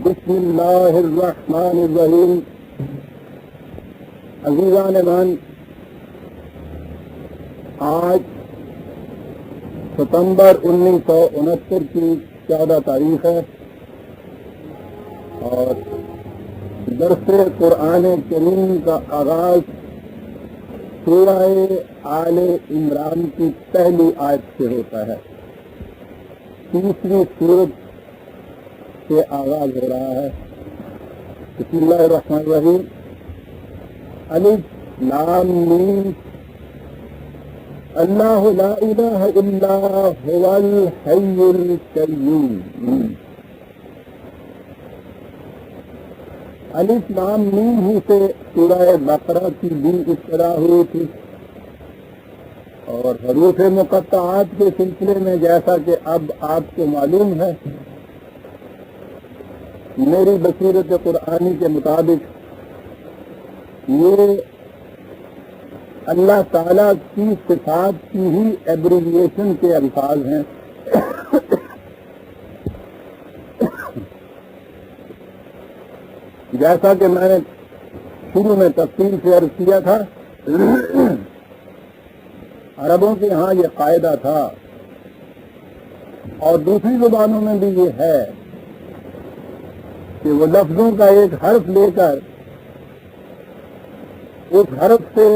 بسم اللہ الرحمن الرحیم. عزیزان مان، آج ستمبر 1969 کی 14 تاریخ ہے اور درس قرآن کریم کا آغاز سورہ آل عمران کی پہلی آیت سے ہوتا ہے. تیسری سورت سے آغاز ہو رہا ہے. بسم اللہ الرحمن الرحیم. الف لام میم. اللہ لا الہ الا هو الحی القیوم. الف لام میم ہی سے سورہ بقرہ کی بھی ابتدا ہوئی تھی اور حروف مقطعات کے سلسلے میں جیسا کہ اب آپ کو معلوم ہے، میری بصیرت قرآنی کے مطابق یہ اللہ تعالیٰ کی صفات کی ہی ایبریویشن کے الفاظ ہیں. جیسا کہ میں نے شروع میں تفصیل سے عرض کیا تھا، عربوں کے ہاں یہ قاعدہ تھا اور دوسری زبانوں میں بھی یہ ہے کہ وہ لفظوں کا ایک حرف لے کر اس حرف سے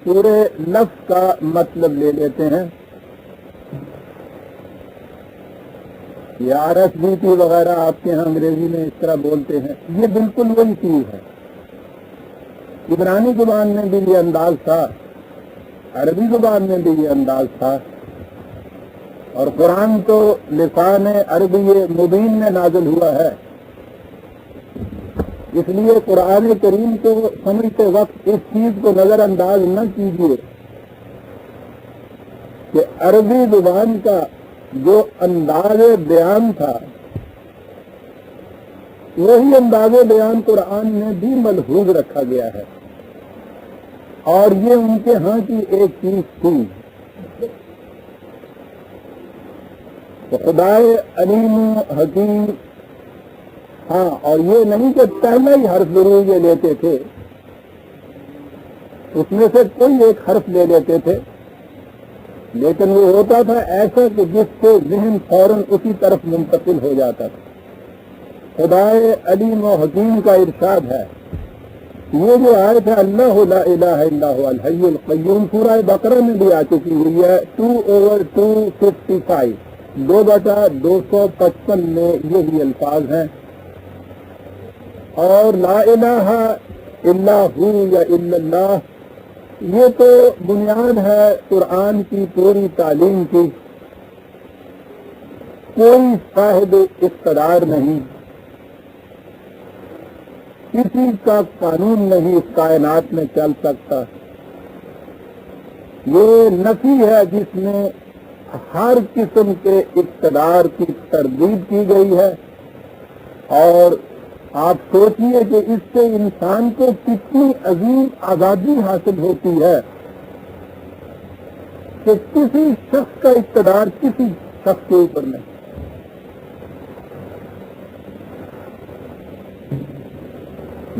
پورے لفظ کا مطلب لے لیتے ہیں. یا RSVP وغیرہ آپ کے ہاں انگریزی میں اس طرح بولتے ہیں، یہ بالکل وہی چیز ہے. عبرانی زبان میں بھی یہ انداز تھا، عربی زبان میں بھی یہ انداز تھا اور قرآن تو لسان عربی مبین میں نازل ہوا ہے. اس لیے قرآن کریم کو سمجھتے وقت اس چیز کو نظر انداز نہ کیجیے کہ عربی زبان کا جو انداز بیان تھا وہی انداز بیان قرآن میں بھی ملحوظ رکھا گیا ہے اور یہ ان کے ہاں کی ایک چیز تھی. تو خدائے علیم حکیم. ہاں، اور یہ نہیں کہ پہلا ہی حرف ضرور یہ لیتے تھے، اس میں سے کوئی ایک حرف لے لیتے تھے، لیکن وہ ہوتا تھا ایسا کہ جس سے ذہن فوراً اسی طرف منتقل ہو جاتا تھا. خدائے علیم و حکیم کا ارشاد ہے. یہ جو آیت ہے اللہ لا الہ الا هو الحی القیوم، سورہ بقرہ میں بھی آ چکی ہوئی ہے. 2/255 2/255 میں یہی الفاظ ہیں. اور لا الہ الا ہو یا الا اللہ، یہ تو بنیاد ہے قرآن کی پوری تعلیم کی. کوئی صاحب اقتدار نہیں، کسی کا قانون نہیں اس کائنات میں چل سکتا. یہ نفی ہے جس میں ہر قسم کے اقتدار کی تردید کی گئی ہے. اور آپ سوچئے کہ اس سے انسان کو کتنی عظیم آزادی حاصل ہوتی ہے کہ کسی شخص کا اقتدار کسی شخص کے اوپر نہیں.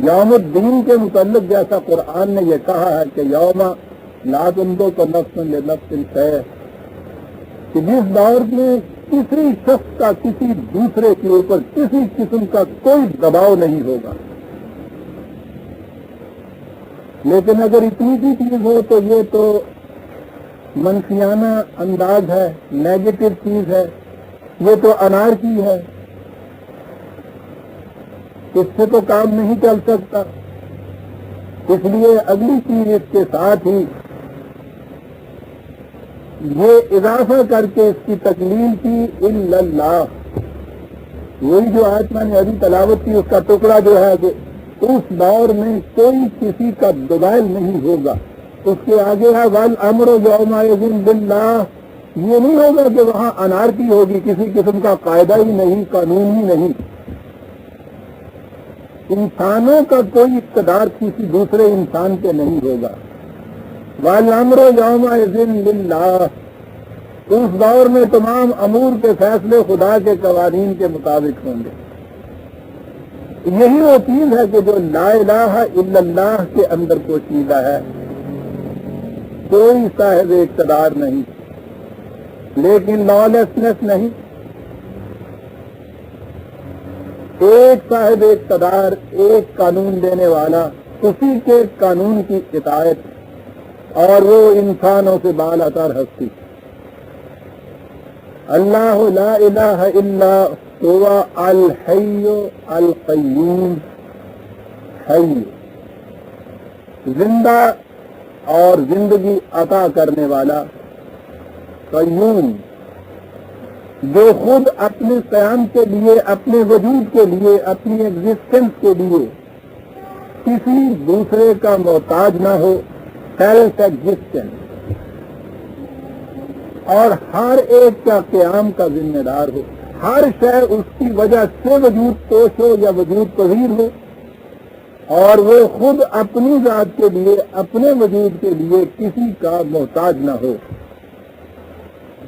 یوم الدین کے متعلق جیسا قرآن نے یہ کہا ہے کہ یوم لا تملک نفس لنفس شیئا، کہ جس دور میں کسی شخص کا کسی دوسرے کے اوپر کسی قسم کا کوئی دباؤ نہیں ہوگا. لیکن اگر اتنی سی چیز ہو تو یہ تو منفیانہ انداز ہے، نیگیٹو چیز ہے، یہ تو انارکی ہے، اس سے تو کام نہیں چل سکتا. اس لیے اگلی چیز اس کے ساتھ ہی یہ اضافہ کر کے اس کی تکمیل کی الا اللہ. وہی جو آیت میں نے ابھی تلاوت کی اس کا ٹکڑا جو ہے کہ اس دور میں کوئی کسی کا دبائل نہیں ہوگا. اس کے آگے ہے والامر یومئذ باللہ. یہ نہیں ہوگا کہ وہاں انارکی ہوگی، کسی قسم کا قاعدہ ہی نہیں، قانون ہی نہیں. انسانوں کا کوئی اقتدار کسی دوسرے انسان پہ نہیں ہوگا. والامر یومئذ للہ. اس دور میں تمام امور کے فیصلے خدا کے قوانین کے مطابق ہوں گے۔ یہی وہ چیز ہے کہ جو لا الہ الا اللہ کے اندر پوشیدہ ہے۔ کوئی صاحب اقتدار نہیں، لیکن لالیسنس نہیں۔ ایک صاحب اقتدار، ایک قانون دینے والا، اسی کے قانون کی اطاعت، اور وہ انسانوں سے بالا تر ہستی۔ اللہ لا الہ الا هو الحی القیوم، حی زندہ اور زندگی عطا کرنے والا، قیوم جو خود اپنے قیام کے لیے، اپنے وجود کے لیے، اپنی ایگزسٹنس کے لیے کسی دوسرے کا محتاج نہ ہو، سیلف ایگزسٹنس، اور ہر ایک کا قیام کا ذمہ دار ہو، ہر شے اس کی وجہ سے وجود پوش ہو یا وجود پذیر ہو، اور وہ خود اپنی ذات کے لیے، اپنے وجود کے لیے کسی کا محتاج نہ ہو۔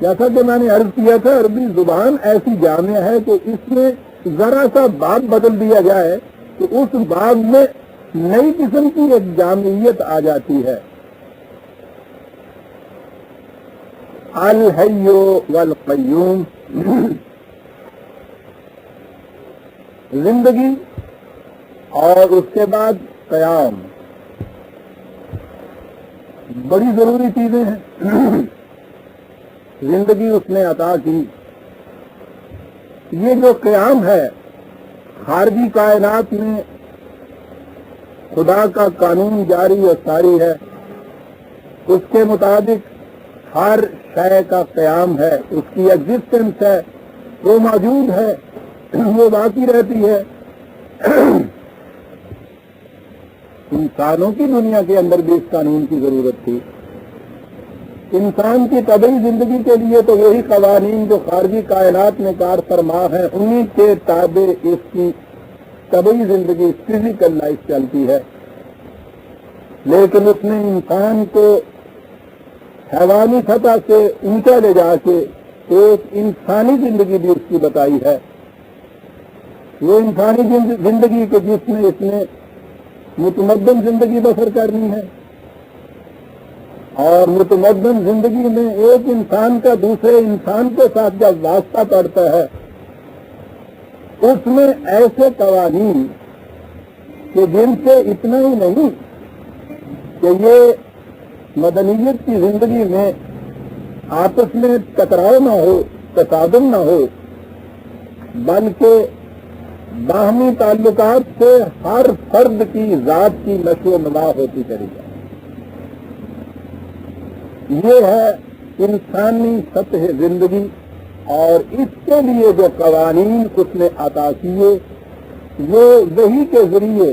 جیسا کہ میں نے عرض کیا تھا، عربی زبان ایسی جامع ہے کہ اس میں ذرا سا باب بدل دیا جائے تو اس باب میں نئی قسم کی ایک جامعیت آ جاتی ہے۔ الحی والقیوم، زندگی اور اس کے بعد قیام، بڑی ضروری چیزیں ہیں۔ زندگی اس نے عطا کی، یہ جو قیام ہے خارجی کائنات میں خدا کا قانون جاری و ساری ہے، اس کے مطابق ہر شے کا قیام ہے، اس کی ایگزسٹنس ہے، وہ موجود ہے، وہ باقی رہتی ہے۔ انسانوں کی دنیا کے اندر بھی اس قانون کی ضرورت تھی۔ انسان کی طبعی زندگی کے لیے تو وہی قوانین جو خارجی کائنات میں کار فرما ہیں، انہی کے تابع اس کی طبعی زندگی، فزیکل لائف چلتی ہے۔ لیکن اس نے انسان کو حیوانی سطح سے اونچا لے جا کے ایک انسانی زندگی بھی اس کی بتائی ہے۔ وہ انسانی زندگی کے جس میں اس نے متمدن زندگی بسر کرنی ہے، اور متمدن زندگی میں ایک انسان کا دوسرے انسان کے ساتھ جب واسطہ پڑتا ہے، اس میں ایسے قوانین کہ جن سے اتنا ہی نہیں کہ یہ مدنیت کی زندگی میں آپس میں ٹکراؤ نہ ہو، تصادم نہ ہو، بلکہ باہمی تعلقات سے ہر فرد کی ذات کی نشو و نما ہوتی چلی جائے۔ یہ ہے انسانی سطح زندگی، اور اس کے لیے جو قوانین اس نے عطا کیے وہ وحی کے ذریعے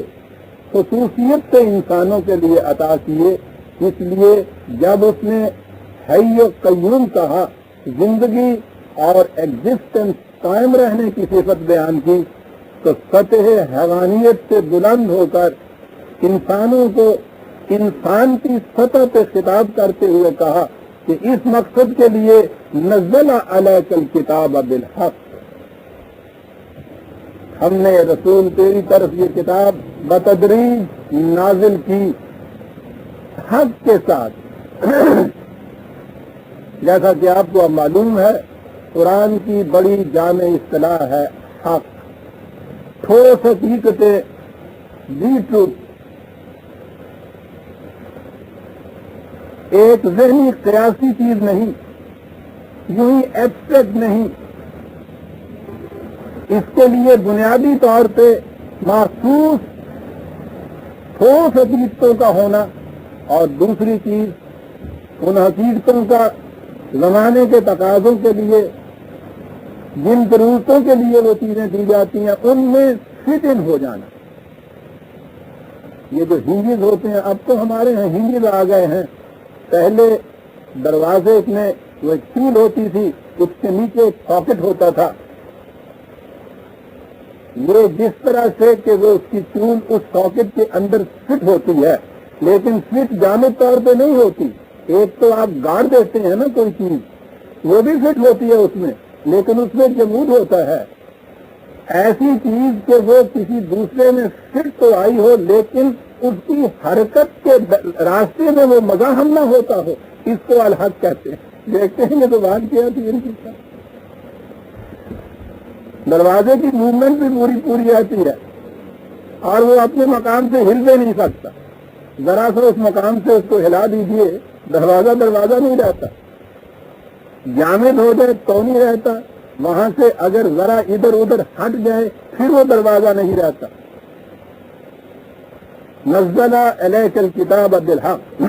خصوصیت سے انسانوں کے لیے عطا کیے۔ اس لیے جب اس نے حی و قیوم کہا، زندگی اور ایگزسٹنس قائم رہنے کی صفت بیان کی، تو سطح حیوانیت سے بلند ہو کر انسانوں کو انسان کی سطح پہ خطاب کرتے ہوئے کہا کہ اس مقصد کے لیے نزل علیک الکتاب بالحق، ہم نے رسول تیری طرف یہ کتاب بتدریج نازل کی حق کے ساتھ۔ جیسا کہ آپ کو معلوم ہے، قرآن کی بڑی جامع اصطلاح ہے حق، ٹھوس حقیقتیں، دی ٹروتھ، ایک ذہنی قیاسی چیز نہیں، یوں ہی ایبسٹریکٹ نہیں، اس کے لیے بنیادی طور پہ محسوس ٹھوس حقیقتوں کا ہونا، اور دوسری چیز ان حقیقتوں کا زمانے کے تقاضوں کے لیے، جن ضرورتوں کے لیے وہ چیزیں دی جاتی ہیں، ان میں فٹ ان ہو جانا۔ یہ جو ہنجز ہوتے ہیں، اب تو ہمارے یہاں ہنجز آ گئے ہیں، پہلے دروازے میں وہ ایک کیل ہوتی تھی، اس کے نیچے ایک ساکٹ ہوتا تھا، یہ جس طرح سے کہ وہ اس کی چول اس ساکٹ کے اندر فٹ ہوتی ہے، لیکن فٹ جامد طور پہ نہیں ہوتی۔ ایک تو آپ گاڑ دیتے ہیں نا کوئی چیز، وہ بھی فٹ ہوتی ہے اس میں، لیکن اس میں جمود ہوتا ہے. ایسی چیز کہ وہ کسی دوسرے میں فٹ تو آئی ہو لیکن اس کی حرکت کے راستے میں وہ مزاحم نہ ہوتا ہو، اس کو الحق کہتے ہیں. دیکھتے ہیں یہ زبان کیا تھی ان کی، دروازے کی موومنٹ بھی پوری پوری رہتی ہے اور وہ اپنے مقام سے ہل بھی نہیں سکتا. ذرا سا اس مقام سے اس کو ہلا دیجئے، دروازہ نہیں رہتا. جامد ہو جائے تو نہیں رہتا، وہاں سے اگر ذرا ادھر ادھر ہٹ جائے پھر وہ دروازہ نہیں رہتا. نزل الیک الکتاب بالحق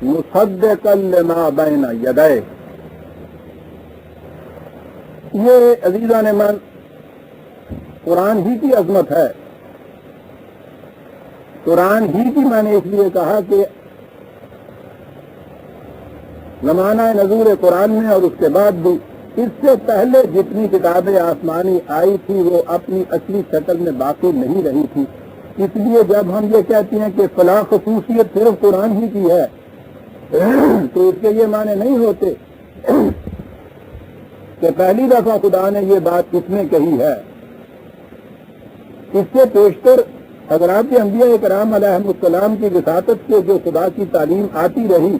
مصدقا لما بین یدیہ. یہ عزیزان من قرآن ہی کی عظمت ہے. قرآن ہی کی میں نے اس لیے کہا کہ زمانہ نزول قرآن میں اور اس کے بعد بھی اس سے پہلے جتنی کتابیں آسمانی آئی تھی وہ اپنی اصلی شکل میں باقی نہیں رہی تھی. اس لیے جب ہم یہ کہتے ہیں کہ فلاں خصوصیت صرف قرآن ہی کی ہے تو اس کے یہ معنی نہیں ہوتے کہ پہلی دفعہ خدا نے یہ بات کس نے کہی ہے. اس سے پیشتر حضرات انبیاء کرام علیہ السلام کی وساطت سے جو خدا کی تعلیم آتی رہی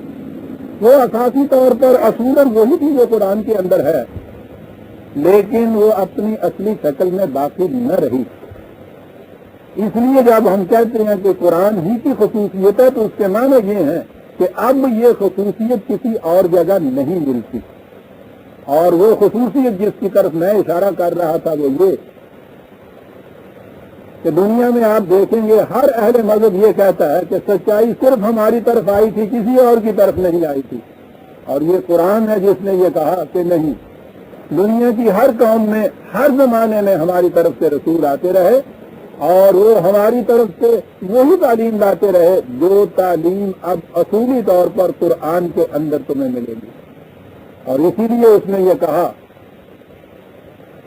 وہ اساسی طور پر اصولاً وہی تھی جو قرآن کے اندر ہے، لیکن وہ اپنی اصلی شکل میں باقی نہ رہی. اس لیے جب ہم کہتے ہیں کہ قرآن ہی کی خصوصیت ہے تو اس کے معنی یہ ہے کہ اب یہ خصوصیت کسی اور جگہ نہیں ملتی. اور وہ خصوصیت جس کی طرف میں اشارہ کر رہا تھا وہ یہ کہ دنیا میں آپ دیکھیں گے ہر اہل مذہب یہ کہتا ہے کہ سچائی صرف ہماری طرف آئی تھی، کسی اور کی طرف نہیں آئی تھی. اور یہ قرآن ہے جس نے یہ کہا کہ نہیں، دنیا کی ہر قوم میں ہر زمانے میں ہماری طرف سے رسول آتے رہے اور وہ ہماری طرف سے وہی تعلیم لاتے رہے جو تعلیم اب اصولی طور پر قرآن کے اندر تمہیں ملے گی. اور اسی لیے اس نے یہ کہا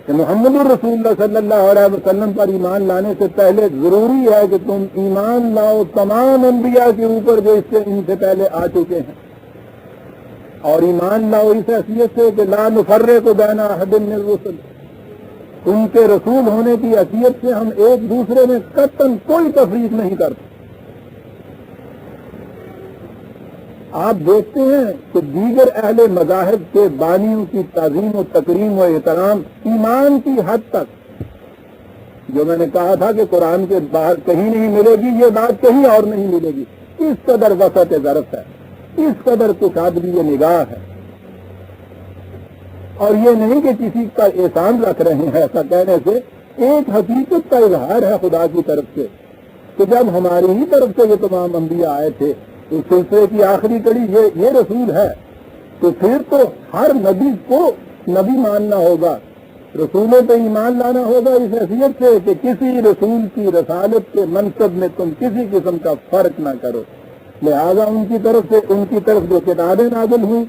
کہ محمد الرسول اللہ صلی اللہ علیہ وسلم پر ایمان لانے سے پہلے ضروری ہے کہ تم ایمان لاؤ تمام انبیاء کے اوپر جو ان سے پہلے آ چکے ہیں، اور ایمان لاؤ اس حیثیت سے کہ لا نفرق بین احد من الرسل، ان کے رسول ہونے کی حیثیت سے ہم ایک دوسرے میں قطعاً کوئی تفریق نہیں کرتے. آپ دیکھتے ہیں کہ دیگر اہل مذاہب کے بانیوں کی تعظیم و تکریم و احترام ایمان کی حد تک، جو میں نے کہا تھا کہ قرآن کے باہر کہیں نہیں ملے گی، یہ بات کہیں اور نہیں ملے گی. اس قدر وسعت ظرف ہے، اس قدر کشادگی یہ نگاہ ہے. اور یہ نہیں کہ کسی کا احسان رکھ رہے ہیں، ایسا کہنے سے ایک حقیقت کا اظہار ہے خدا کی طرف سے کہ جب ہماری ہی طرف سے یہ تمام انبیاء آئے تھے، اس سلسلے کی آخری کڑی یہ رسول ہے، تو پھر تو ہر نبی کو نبی ماننا ہوگا، رسولوں پہ ایمان لانا ہوگا اس حیثیت سے کہ کسی رسول کی رسالت کے منصب میں تم کسی قسم کا فرق نہ کرو. لہذا ان کی طرف جو کتابیں نازل ہوئی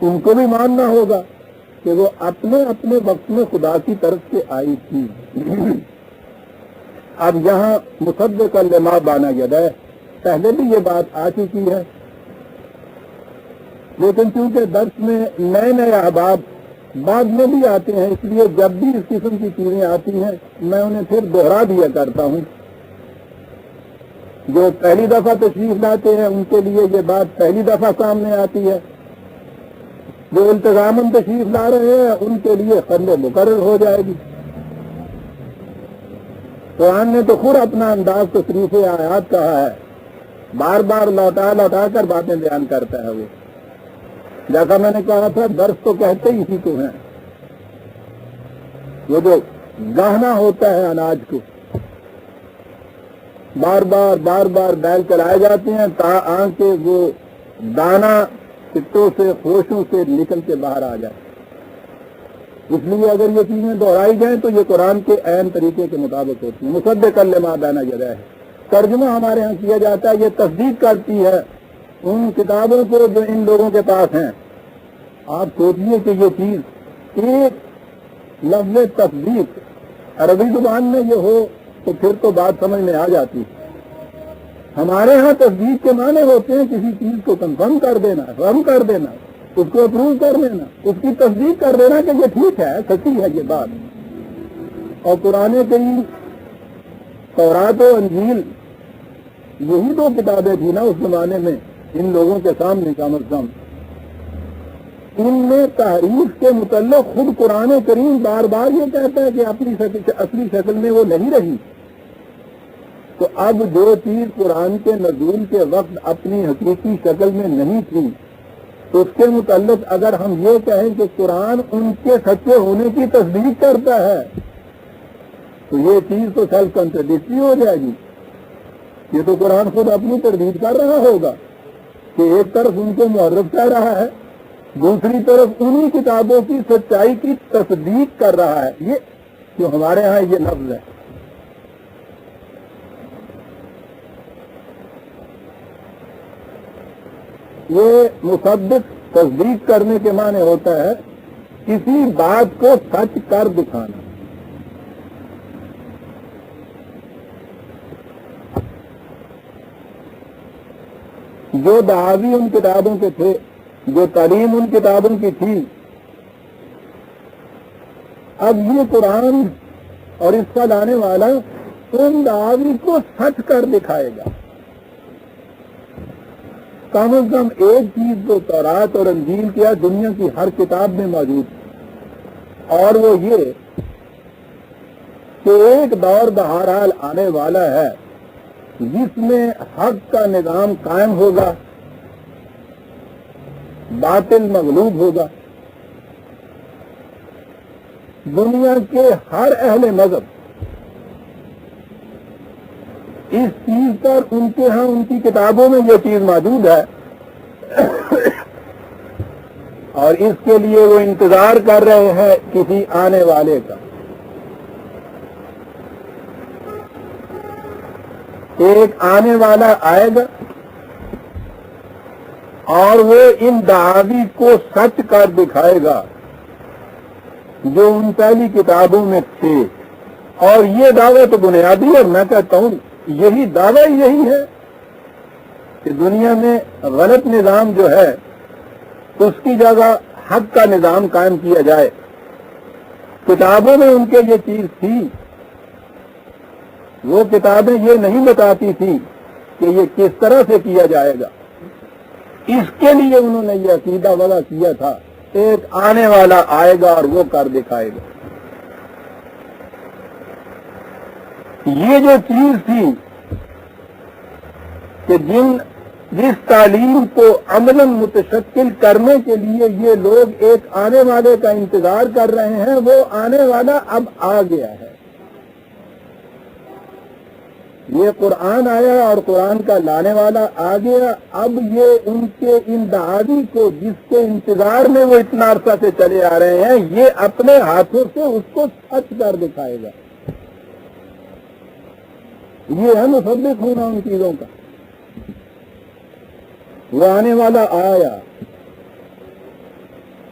ان کو بھی ماننا ہوگا کہ وہ اپنے اپنے وقت میں خدا کی طرف سے آئی تھی. اب یہاں مصدقا لما بین یدیہ، پہلے بھی یہ بات آ چکی ہے، لیکن چونکہ درس میں نئے نئے احباب بعد میں بھی آتے ہیں، اس لیے جب بھی اس قسم کی چیزیں آتی ہیں میں انہیں پھر دوہرا دیا کرتا ہوں. جو پہلی دفعہ تشریف لاتے ہیں ان کے لیے یہ بات پہلی دفعہ سامنے آتی ہے، جو التزاماً تشریف لا رہے ہیں ان کے لیے قبل مقرر ہو جائے گی. قرآن نے تو خود اپنا انداز تصریف آیات کہا ہے، بار بار لوٹا لوٹا کر باتیں بیان کرتا ہے. وہ جیسا میں نے کہا تھا درس تو کہتے ہی اسی کو ہیں، وہ جو گہنا ہوتا ہے اناج کو بار بار بیل چلائے جاتے ہیں تاکہ وہ دانہ چٹوں سے خوشوں سے نکل کے باہر آ جائے. اس لیے اگر یہ چیزیں دہرائی جائیں تو یہ قرآن کے عین طریقے کے مطابق ہوتی ہیں. مصدقا لما بین یدیہ ہے، ترجمہ ہمارے ہاں کیا جاتا ہے، یہ تصدیق کرتی ہے ان کتابوں کو جو ان لوگوں کے پاس ہیں. آپ سوچیے کہ یہ چیز ایک لفظ تصدیق عربی زبان میں یہ ہو تو پھر تو بات سمجھ میں آ جاتی. ہمارے ہاں تصدیق کے معنی ہوتے ہیں کسی چیز کو کنفرم کر دینا، فہم کر دینا، اس کو اپروو کر لینا، اس کی تصدیق کر دینا کہ یہ ٹھیک ہے، سچی ہے یہ بات. اور قرآن کریم، تورات و انجیل، یہی دو کتابیں تھیں نا اس زمانے میں ان لوگوں کے سامنے کم از کم. ان میں تحریف کے متعلق خود قرآن کریم بار بار یہ کہتا ہے کہ اپنی اصلی شکل میں وہ نہیں رہی. تو اب جو چیز قرآن کے نزول کے وقت اپنی حقیقی شکل میں نہیں تھی، تو اس کے متعلق اگر ہم یہ کہیں کہ قرآن ان کے سچے ہونے کی تصدیق کرتا ہے، تو یہ چیز تو سیلف کنٹراڈکٹری ہو جائے گی. یہ تو قرآن خود اپنی تردید کر رہا ہوگا کہ ایک طرف ان کو محرف کہہ رہا ہے، دوسری طرف انہی کتابوں کی سچائی کی تصدیق کر رہا ہے. یہ جو ہمارے ہاں یہ لفظ ہے، یہ مصدق تصدیق کرنے کے معنی ہوتا ہے کسی بات کو سچ کر دکھانا. جو دعاوی ان کتابوں کے تھے، جو تعلیم ان کتابوں کی تھی، اب یہ قرآن اور اس کا لانے والا ان دعاوی کو سچ کر دکھائے گا. کم از کم ایک چیز جو تورات اور انجیل کیا دنیا کی ہر کتاب میں موجود ہے، اور وہ یہ کہ ایک دور بہرحال آنے والا ہے جس میں حق کا نظام قائم ہوگا، باطل مغلوب ہوگا. دنیا کے ہر اہل مذہب اس چیز پر ان کے ہاں ان کی کتابوں میں یہ چیز موجود ہے، اور اس کے لیے وہ انتظار کر رہے ہیں کسی آنے والے کا. ایک آنے والا آئے گا اور وہ ان دعاوی کو سچ کر دکھائے گا جو ان پہلی کتابوں میں تھے. اور یہ دعویٰ تو بنیادی ہے، میں کہتا ہوں یہی دعویٰ یہی ہے کہ دنیا میں غلط نظام جو ہے اس کی جگہ حق کا نظام قائم کیا جائے. کتابوں میں ان کے یہ چیز تھی، وہ کتابیں یہ نہیں بتاتی تھیں کہ یہ کس طرح سے کیا جائے گا. اس کے لیے انہوں نے یہ عقیدہ وضع کیا تھا ایک آنے والا آئے گا اور وہ کر دکھائے گا. یہ جو چیز تھی کہ جس تعلیم کو عملاً متشکل کرنے کے لیے یہ لوگ ایک آنے والے کا انتظار کر رہے ہیں، وہ آنے والا اب آ گیا ہے. یہ قرآن آیا اور قرآن کا لانے والا آ گیا. اب یہ ان کے ان دعاوی کو جس کے انتظار میں وہ اتنا عرصہ سے چلے آ رہے ہیں، یہ اپنے ہاتھوں سے اس کو سچ کر دکھائے گا. یہ ہے مصدق ہونا ان چیزوں کا. وہ آنے والا آیا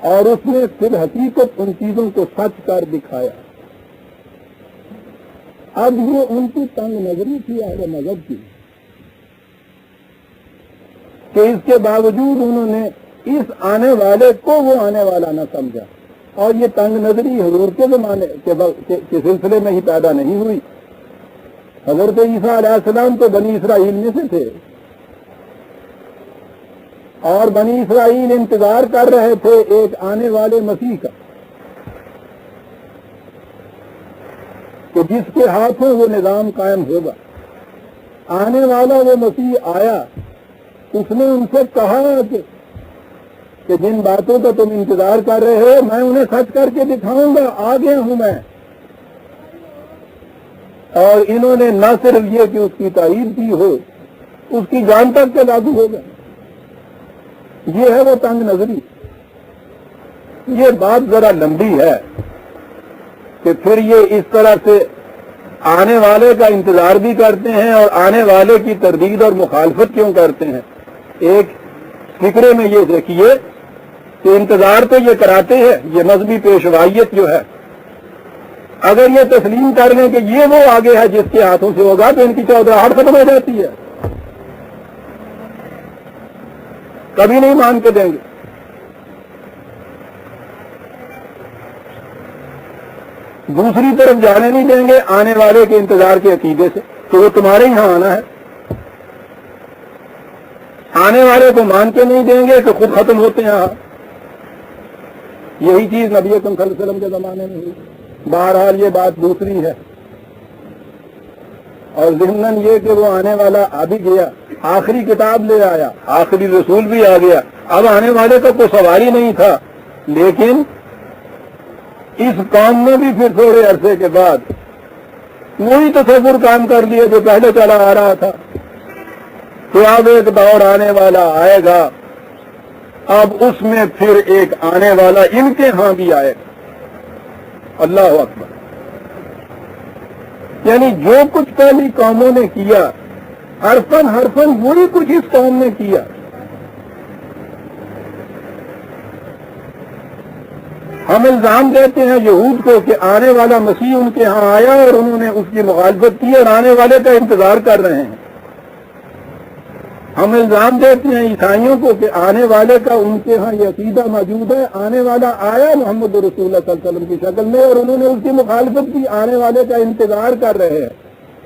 اور اس نے پھر حقیقت ان چیزوں کو سچ کر دکھایا. اب یہ ان کی تنگ نظری تھی اہل مذہب کی کہ اس کے باوجود انہوں نے اس آنے والے کو وہ آنے والا نہ سمجھا. اور یہ تنگ نظری حضور کے زمانے کے سلسلے میں ہی پیدا نہیں ہوئی. حضرت عیسیٰ علیہ السلام تو بنی اسرائیل میں سے تھے، اور بنی اسرائیل انتظار کر رہے تھے ایک آنے والے مسیح کا کہ جس کے ہاتھوں وہ نظام قائم ہوگا. آنے والا وہ مسیح آیا، اس نے ان سے کہا کہ جن باتوں کا تم انتظار کر رہے ہو میں انہیں سچ کر کے دکھاؤں گا، آ گیا ہوں میں. اور انہوں نے نہ صرف یہ کہ اس کی تائید کی ہو، اس کی جان تک کے لاگو ہو گئے. یہ ہے وہ تنگ نظری. یہ بات ذرا لمبی ہے کہ پھر یہ اس طرح سے آنے والے کا انتظار بھی کرتے ہیں اور آنے والے کی تردید اور مخالفت کیوں کرتے ہیں. ایک فکرے میں یہ دیکھیے کہ انتظار تو یہ کراتے ہیں، یہ مذہبی پیشوائیت جو ہے، اگر یہ تسلیم کر لیں کہ یہ وہ آگے ہے جس کے ہاتھوں سے ہوگا تو ان کی چودراہٹ ختم ہو جاتی ہے، کبھی نہیں مان کے دیں گے. دوسری طرف جانے نہیں دیں گے آنے والے کے انتظار کے عقیدے سے کہ وہ تمہارے یہاں آنا ہے. آنے والے کو مان کے نہیں دیں گے کہ خود ختم ہوتے ہیں. یہی چیز نبی اکرم صلی اللہ علیہ وسلم کے زمانے میں ہوئی. بہرحال یہ بات دوسری ہے. اور ضمناً یہ کہ وہ آنے والا آ بھی گیا, آخری کتاب لے آیا, آخری رسول بھی آ گیا. اب آنے والے کا کوئی سوال ہی نہیں تھا. لیکن اس قوم نے بھی پھر تھوڑے عرصے کے بعد وہی تصور کام کر لیا جو پہلے چلا آ رہا تھا کہ اب ایک دور آنے والا آئے گا, اب اس میں پھر ایک آنے والا ان کے ہاں بھی آئے گا. اللہ اکبر. یعنی جو کچھ پہلی قوموں نے کیا حرفن وہی کچھ اس قوم نے کیا. ہم الزام دیتے ہیں یہود کو کہ آنے والا مسیح ان کے ہاں آیا اور انہوں نے اس کی مخالفت کی اور آنے والے کا انتظار کر رہے ہیں. ہم الزام دیتے ہیں عیسائیوں کو کہ آنے والے کا ان کے ہاں یہ عقیدہ موجود ہے, آنے والا آیا محمد رسول اللہ صلی اللہ علیہ وسلم کی شکل میں اور انہوں نے اس کی مخالفت کی, آنے والے کا انتظار کر رہے ہیں.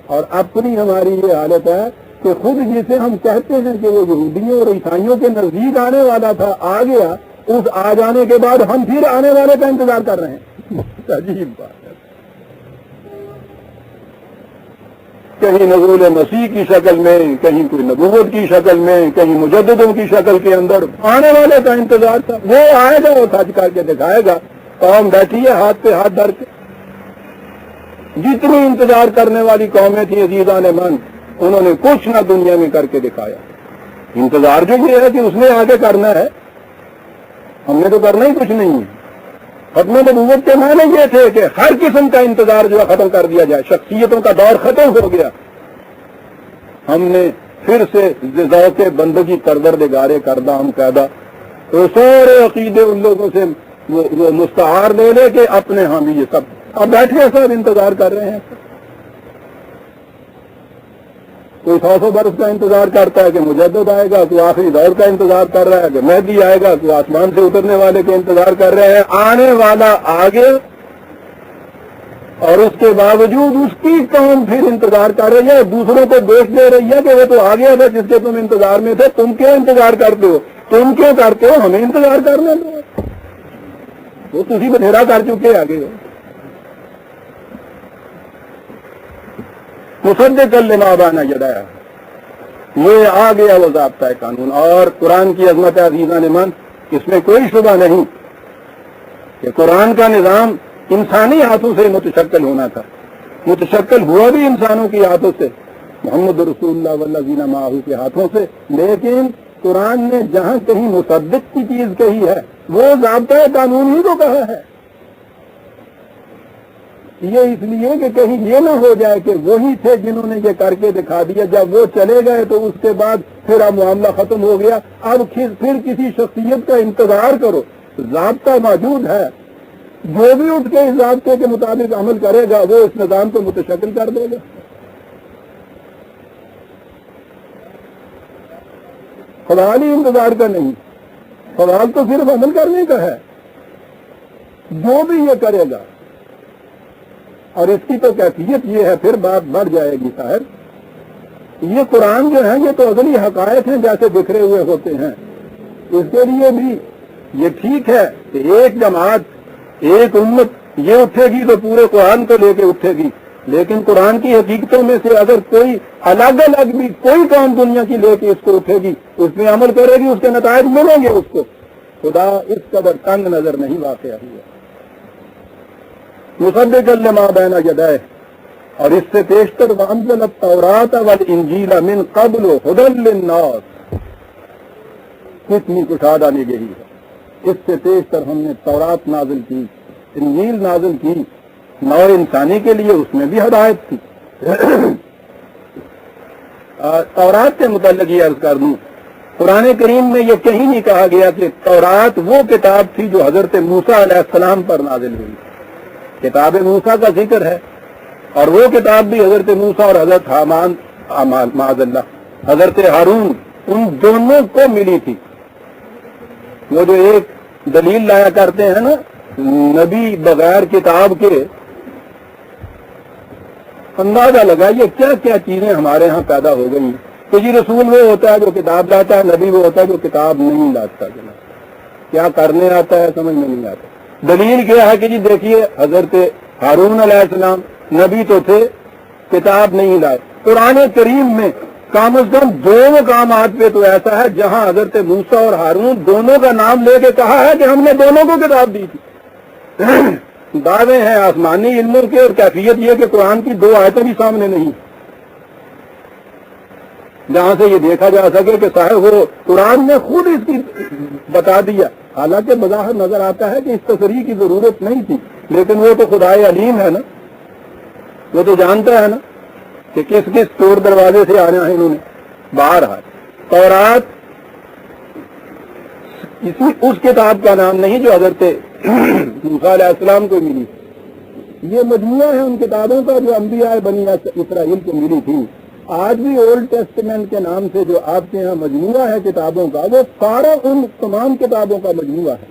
اور اپنی ہماری یہ حالت ہے کہ خود جسے ہم کہتے ہیں کہ وہ یہودیوں اور عیسائیوں کے نزدیک آنے والا تھا آ گیا, اس آ جانے کے بعد ہم پھر آنے والے کا انتظار کر رہے ہیں. عجیب بات ہے. کہیں نزول مسیح کی شکل میں, کہیں کوئی نبوت کی شکل میں, کہیں مجددوں کی شکل کے اندر آنے والے کا انتظار تھا. وہ آئے گا, وہ سچ کر کے دکھائے گا. قوم بیٹھی ہے ہاتھ پہ ہاتھ دھر کے. جتنی انتظار کرنے والی قومیں تھیں عزیزان من, انہوں نے کچھ نہ دنیا میں کر کے دکھایا. انتظار جو یہ ہے کہ اس نے آگے کرنا ہے, ہم نے تو کرنا ہی کچھ نہیں ہے. ختم نبوت کے معنی یہ تھے کہ ہر قسم کا انتظار جو ہے ختم کر دیا جائے, شخصیتوں کا دور ختم ہو گیا. ہم نے پھر سے ذوق بندگی پروردگار کردہ ہم قیدا تو سارے عقیدے ان لوگوں سے وہ مستعار لے لے کہ اپنے ہاں بھی یہ سب اب بیٹھے سب انتظار کر رہے ہیں. کوئی 100 برس کا انتظار کرتا ہے کہ مجدد آئے گا, کوئی آخری دور کا انتظار کر رہا ہے کہ مہدی آئے گا, کوئی آسمان سے اترنے والے کے انتظار کر رہے ہیں. آنے والا آگے اور اس کے باوجود اس کی قوم پھر انتظار کر رہی ہے, دوسروں کو دیکھ دے رہی ہے کہ وہ تو آ گیا تھا جس کے تم انتظار میں تھے, تم کیوں انتظار کرتے ہو, تم کیوں کرتے ہو, ہمیں انتظار کرنے دو, وہ تسی بتھیرا کر چکے آگے ہو. مصدقا لما بین یدیہ, یہ آ گیا وہ ضابطہ قانون. اور قرآن کی عظمت عزیزان من, اس میں کوئی شبہ نہیں کہ قرآن کا نظام انسانی ہاتھوں سے متشکل ہونا تھا. متشکل ہوا بھی انسانوں کے ہاتھوں سے, محمد رسول اللہ والذین معہ کے ہاتھوں سے. لیکن قرآن نے جہاں کہیں مصدق کی چیز کہی ہے وہ ضابطہ قانون ہی کو کہا ہے. یہ اس لیے کہ کہیں یہ نہ ہو جائے کہ وہی تھے جنہوں نے یہ کر کے دکھا دیا, جب وہ چلے گئے تو اس کے بعد پھر اب معاملہ ختم ہو گیا, اب پھر کسی شخصیت کا انتظار کرو. ضابطہ موجود ہے, جو بھی اٹھ کے اس ضابطے کے مطابق عمل کرے گا وہ اس نظام کو متشکل کر دے گا. سوال ہی انتظار کا نہیں, سوال تو صرف عمل کرنے کا ہے. جو بھی یہ کرے گا, اور اس کی تو کیفیت یہ ہے, پھر بات بڑھ جائے گی صاحب. یہ قرآن جو ہے یہ تو اصلی حقائق ہیں جیسے بکھرے ہوئے ہوتے ہیں. اس کے لیے بھی یہ ٹھیک ہے کہ ایک جماعت ایک امت یہ اٹھے گی تو پورے قرآن کو لے کے اٹھے گی, لیکن قرآن کی حقیقتوں میں سے اگر کوئی الگ الگ بھی کوئی قوم دنیا کی لے کے اس کو اٹھے گی, اس میں عمل کرے گی, اس کے نتائج ملیں گے اس کو. خدا اس قدر تنگ نظر نہیں واقع ہوا. مصدقا لما بین یدیہ, اور اس سے پیشتر وانزل التوراۃ والانجیل من قبل ھدی للناس, کتنی کشادہ نگہی ہے. اس سے پیشتر ہم نے تورات نازل کی, انجیل نازل کی, نو انسانی کے لیے اس میں بھی ہدایت تھی. تورات کے متعلق یہ عرض کر دوں, قرآن کریم میں یہ کہیں نہیں کہا گیا کہ تورات وہ کتاب تھی جو حضرت موسیٰ علیہ السلام پر نازل ہوئی. کتاب موسیٰ کا ذکر ہے, اور وہ کتاب بھی حضرت موسیٰ اور حضرت حامان معاذ اللہ حضرت ہارون ان دونوں کو ملی تھی. وہ جو ایک دلیل لایا کرتے ہیں نا, نبی بغیر کتاب کے اندازہ لگائیے کیا کیا چیزیں ہمارے ہاں پیدا ہو گئی کہ جی رسول وہ ہوتا ہے جو کتاب لاتا ہے، نبی وہ ہوتا ہے جو کتاب نہیں لاتا، کیا کرنے آتا ہے سمجھ میں نہیں آتا۔ دلیل کیا ہے کہ جی دیکھیے حضرت ہارون علیہ السلام نبی تو تھے، کتاب نہیں لائے۔ قرآن کریم میں کم از کم 2 مقامات پہ تو ایسا ہے جہاں حضرت موسیٰ اور ہارون دونوں کا نام لے کے کہا ہے کہ ہم نے دونوں کو کتاب دی تھی۔ دعوے ہیں آسمانی علموں کے، اور کیفیت یہ کہ قرآن کی 2 آیتیں بھی سامنے نہیں، جہاں سے یہ دیکھا جا سکے کہ صاحب وہ قرآن نے خود اس کی بتا دیا۔ حالانکہ بظاہر نظر آتا ہے کہ اس تصریح کی ضرورت نہیں تھی، لیکن وہ تو خدائے علیم ہے نا، وہ تو جانتا ہے نا کہ کس کس چور دروازے سے آنا ہے انہوں نے۔ باہر تورات اس کتاب کا نام نہیں جو حضرت موسیٰ علیہ السلام کو ملی، یہ مجموعہ ہے ان کتابوں کا جو انبیاء بنی اسرائیل کو ملی تھی۔ آج بھی اولڈ ٹیسٹمنٹ کے نام سے جو آپ کے ہاں مجموعہ ہے کتابوں کا، وہ سارا ان تمام کتابوں کا مجموعہ ہے۔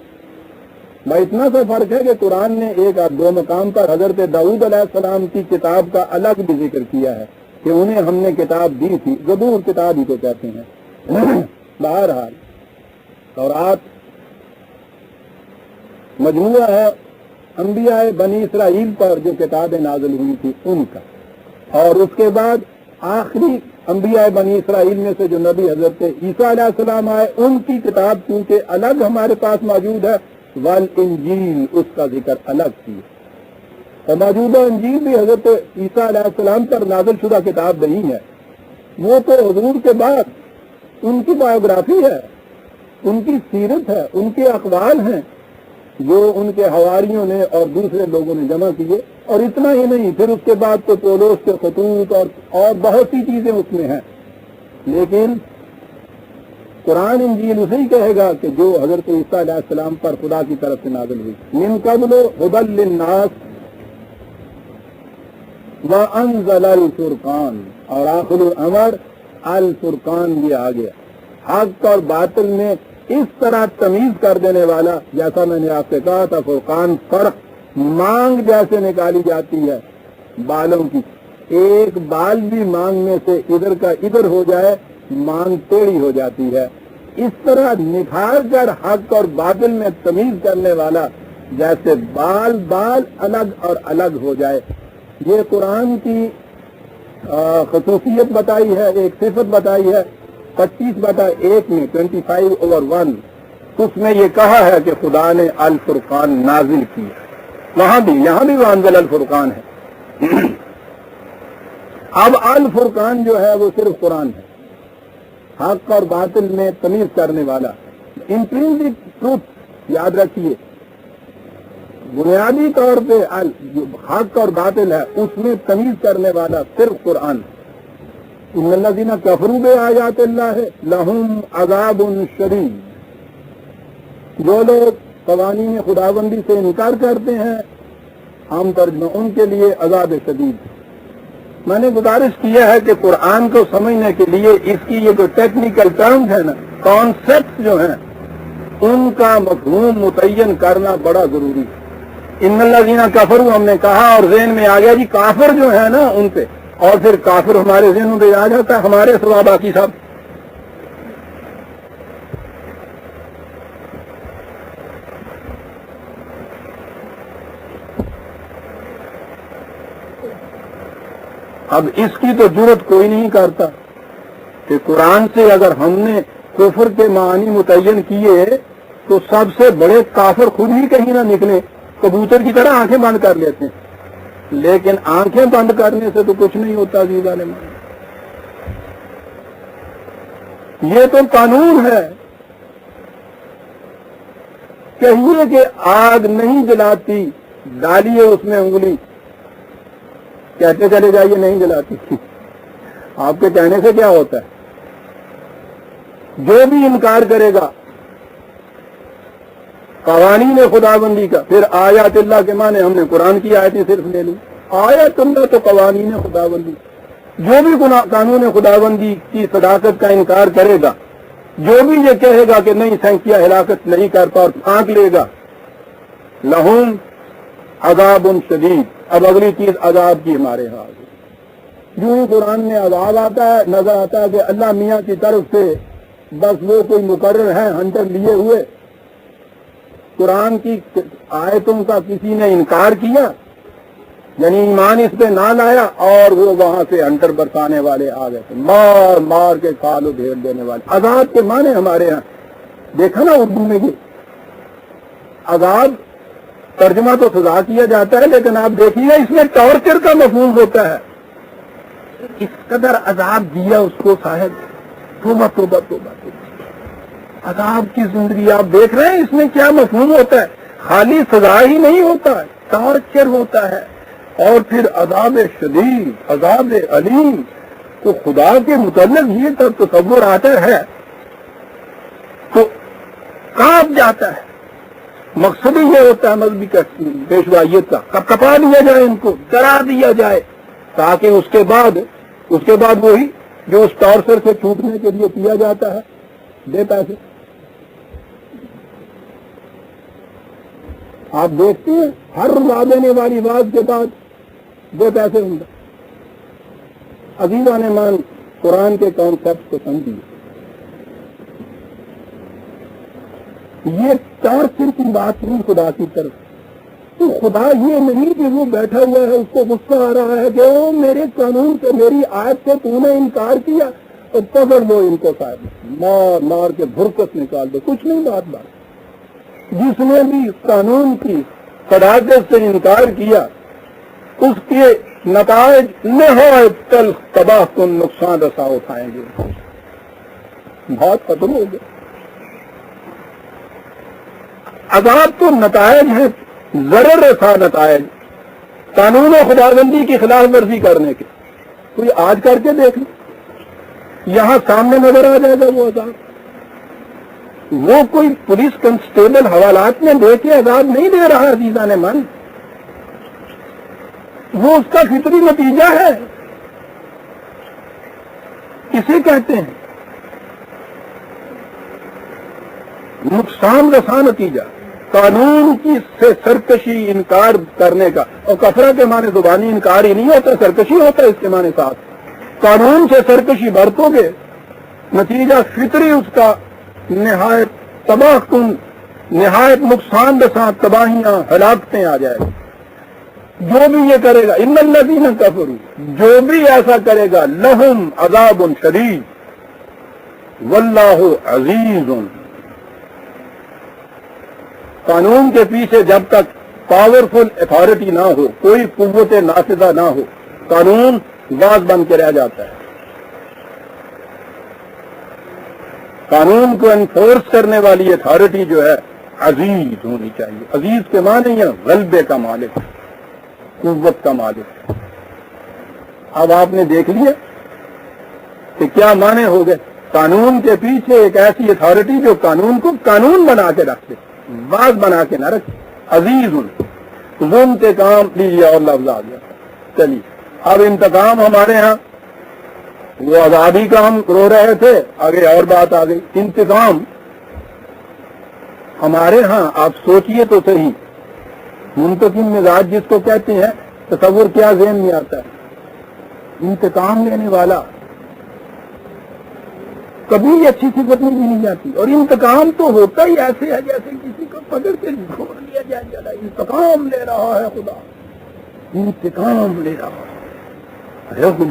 بھائی اتنا سا فرق ہے کہ قرآن نے 1-2 مقام پر حضرت داؤد علیہ السلام کی کتاب کا الگ بھی ذکر کیا ہے کہ انہیں ہم نے کتاب دی تھی، زبور کتاب ہی کو کہتے ہیں۔ بہرحال تورات مجموعہ ہے انبیاء بنی اسرائیل پر جو کتابیں نازل ہوئی تھی ان کا، اور اس کے بعد آخری انبیاء بنی اسرائیل میں سے جو نبی حضرت عیسیٰ علیہ السلام آئے ان کی کتاب چونکہ الگ ہمارے پاس موجود ہے، والانجیل اس کا ذکر الگ کیا، اور موجودہ انجیل بھی حضرت عیسیٰ علیہ السلام پر نازل شدہ کتاب نہیں ہے، وہ تو حضور کے بعد ان کی بایوگرافی ہے، ان کی سیرت ہے، ان کے اقوال ہیں جو ان کے حواریوں نے اور دوسرے لوگوں نے جمع کیے۔ اور اتنا ہی نہیں، پھر اس کے بعد تو پولس کے خطوط اور بہت سی چیزیں اس میں ہیں، لیکن قرآن انجیل اسے ہی کہے گا کہ جو حضرت عیسیٰ علیہ السلام پر خدا کی طرف سے نازل ہوئی۔ من قبل ہدی للناس وانزل الفرقان، اور آخر الامر الفرقان بھی آ گیا، حق اور باطل میں اس طرح تمیز کر دینے والا، جیسا میں نے آپ سے کہا تھا فرقان فرق مانگ جیسے نکالی جاتی ہے بالوں کی، ایک بال بھی مانگ میں سے ادھر کا ادھر ہو جائے مانگ ٹیڑھی ہو جاتی ہے، اس طرح نکھار کر حق اور باطل میں تمیز کرنے والا جیسے بال الگ اور الگ ہو جائے۔ یہ قرآن کی خصوصیت بتائی ہے، ایک صفت بتائی ہے 25/1 میں 25/1، اس میں یہ کہا ہے کہ خدا نے الفرقان نازل کیا، وہاں بھی یہاں بھی وانزل الفرقان ہے۔ اب الفرقان جو ہے وہ صرف قرآن ہے، حق اور باطل میں تمیز کرنے والا، انٹرنسک ٹروتھ یاد رکھیے، بنیادی طور پہ جو حق اور باطل ہے اس میں تمیز کرنے والا صرف قرآن۔ ان الذین کفروا بآیات اللہ لہم عذاب شدید، جو لوگ قوانین خداوندی سے انکار کرتے ہیں عام ترجمہ ان کے لیے عذاب شدید۔ میں نے گزارش کیا ہے کہ قرآن کو سمجھنے کے لیے اس کی یہ جو ٹیکنیکل ٹرمز ہیں نا، کانسیپٹس جو ہیں، ان کا مفہوم متعین کرنا بڑا ضروری ہے۔ ان الذین کفروا ہم نے کہا اور ذہن میں آ گیا جی کافر جو ہے نا ان پہ، اور پھر کافر ہمارے ذہنوں پہ آ جاتا ہے ہمارے سوا باقی سب۔ اب اس کی تو جرت کوئی نہیں کرتا کہ قرآن سے اگر ہم نے کفر کے معنی متعین کیے تو سب سے بڑے کافر خود ہی کہیں نہ نکلے، کبوتر کی طرح آنکھیں بند کر لیتے ہیں، لیکن آنکھیں بند کرنے سے تو کچھ نہیں ہوتا عزیزان نے، یہ تو قانون ہے۔ کہیے کہ آگ نہیں جلاتی، ڈالیے اس میں انگلی، کہتے چلے جائیے نہیں جلاتی، آپ کے کہنے سے کیا ہوتا ہے؟ جو بھی انکار کرے گا قوانین خداوندی کا، پھر آیات اللہ کے معنی ہم نے قرآن کی آیتیں صرف لے لی، آیات اللہ تو قوانین خداوندی، جو بھی قانون خداوندی کی صداقت کا انکار کرے گا، جو بھی یہ کہے گا کہ نہیں سینکیا ہلاکت نہیں کرتا اور پھانک لے گا، لہم عذاب شدید۔ اب اگلی چیز عذاب کی ہمارے ہاں، یوں ہی قرآن میں عذاب آتا ہے، نظر آتا ہے کہ اللہ میاں کی طرف سے بس وہ کوئی مقرر ہے ہنٹر لیے ہوئے، قرآن کی آیتوں کا کسی نے انکار کیا، یعنی ایمان اس پہ نہ لایا، اور وہ وہاں سے ہنٹر برسانے والے آ گئے تھے، مار مار کے کھال و ڈھیر دینے والے۔ عذاب کے معنی ہمارے ہاں دیکھا نا اردو میں، یہ عذاب ترجمہ تو سزا کیا جاتا ہے، لیکن آپ دیکھیے اس میں ٹارچر کا مفہوم ہوتا ہے۔ اس قدر عذاب دیا اس کو صاحب، توبہ توبہ توبہ توبہ، عذاب کی زندگی آپ دیکھ رہے ہیں، اس میں کیا مفہوم ہوتا ہے؟ خالی سزا ہی نہیں ہوتا ہے، ٹارچر ہوتا ہے، اور پھر عذاب شدید، عذاب علیم۔ تو خدا کے متعلق یہ سب تصور آتا ہے تو کانپ جاتا ہے۔ مقصد ہی یہ ہوتا ہے مذہبی پیشوائیت کا، کب کپا دیا جائے، ان کو ڈرا دیا جائے، تاکہ اس کے بعد وہی جو اس ٹارچر سے چھوٹنے کے لیے کیا جاتا ہے، دے پیسے۔ آپ دیکھتے ہیں ہر رلا دینے والی بات کے بعد دے پیسے ہوں گے۔ عزیزان مان، قرآن کے کانسیپٹ کو سمجھیے، یہ ٹارچر کی بات نہیں خدا کی طرف۔ تو خدا یہ نہیں کہ وہ بیٹھا ہوا ہے، اس کو غصہ آ رہا ہے کہ او میرے قانون سے، میری آیت سے تو نے انکار کیا، اور پکڑ لو ان کو صاحب، مار مار کے بھرکس نکال دو۔ کچھ نہیں، بات جس نے بھی قانون کی صداقت سے انکار کیا، اس کے نتائج نہایت تلخ، تباہ کن، نقصان رسا اٹھائیں گے، بہت ختم ہو گیا۔ عذاب تو نتائج ہیں، ضرر رسا نتائج، قانون و خداوندی کی خلاف ورزی کرنے کے۔ کوئی آج کر کے دیکھ لیں، یہاں سامنے نظر آ جائے گا وہ عذاب۔ وہ کوئی پولیس کنسٹیبل حوالات میں لے کے عذاب نہیں دے رہا عزیزان من، وہ اس کا فطری نتیجہ ہے۔ اسے کہتے ہیں نقصان رسا نتیجہ، قانون کی سے سرکشی، انکار کرنے کا۔ اور کفرہ کے معنی زبانی انکار ہی نہیں ہوتا، سرکشی ہوتا ہے اس کے معنی ساتھ۔ قانون سے سرکشی برتو گے، نتیجہ فطری اس کا نہایت تباہ کن، نہایت نقصان رساں تباہیاں، ہلاکتیں آ جائے گی۔ جو بھی یہ کرے گا، ان الذین کفروا، جو بھی ایسا کرے گا، لہم عذاب شدید واللہ عزیز۔ قانون کے پیچھے جب تک پاورفل اتھارٹی نہ ہو، کوئی قوت نافذہ نہ ہو، قانون باز بن کے رہ جاتا ہے۔ قانون کو انفورس کرنے والی اتھارٹی جو ہے عزیز ہونی چاہیے۔ عزیز کے معنی ہے غلبے کا مالک، قوت کا مالک۔ اب آپ نے دیکھ لیا کہ کیا معنی ہو گئے۔ قانون کے پیچھے ایک ایسی اتھارٹی جو قانون کو قانون بنا کے رکھ دے، باز بنا کے نہ رکھے۔ عزیز انتقام لیجیے، اور لفظ آ گیا۔ چلیے اب انتقام ہمارے ہاں، وہ آزادی کا ہم رو رہے تھے، آگے اور بات آ گئی انتقام۔ ہمارے ہاں آپ سوچئے تو صحیح، منتقم مزاج جس کو کہتے ہیں، تصور کیا ذہن میں آتا ہے؟ انتقام لینے والا، کبھی اچھی صفت نہیں دی جاتی۔ اور انتقام تو ہوتا ہی ایسے ہے جیسے کسی کو پکڑ کے چھوڑ دیا جائے، جلا انتقام لے رہا ہے خدا، انتقام لے رہا ہے۔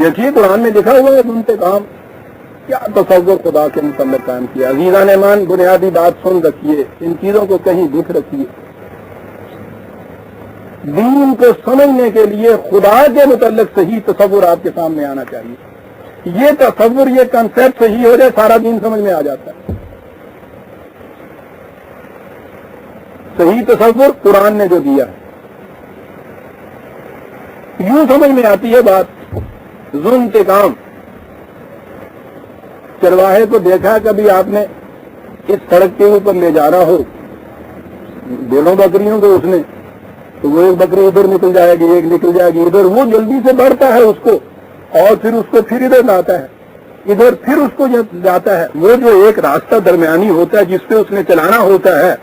دیکھیے قرآن میں لکھا ہوا ہے انتقام، کیا تصور خدا کے متعلق قائم کیا۔ عزیزان ایمان، بنیادی بات سن رکھیے، ان چیزوں کو کہیں دکھ رکھیے۔ دین کو سمجھنے کے لیے خدا کے متعلق صحیح تصور آپ کے سامنے آنا چاہیے۔ یہ تصور، یہ کنسیپٹ صحیح ہو جائے، سارا دین سمجھ میں آ جاتا ہے۔ صحیح تصور قرآن نے جو دیا ہے، یوں سمجھ میں آتی ہے بات۔ ذو انتقام، چرواہے کو دیکھا کبھی آپ نے، اس سڑک کے اوپر لے جا رہا ہو دونوں بکریوں کو، اس نے تو وہ ایک بکری ادھر نکل جائے گی، ایک نکل جائے گی ادھر، وہ جلدی سے بڑھتا ہے اس کو، اور پھر اس کو پھر ادھر لاتا ہے، ادھر پھر اس کو جاتا ہے۔ وہ جو ایک راستہ درمیانی ہوتا ہے جس پہ اس نے چلانا ہوتا ہے،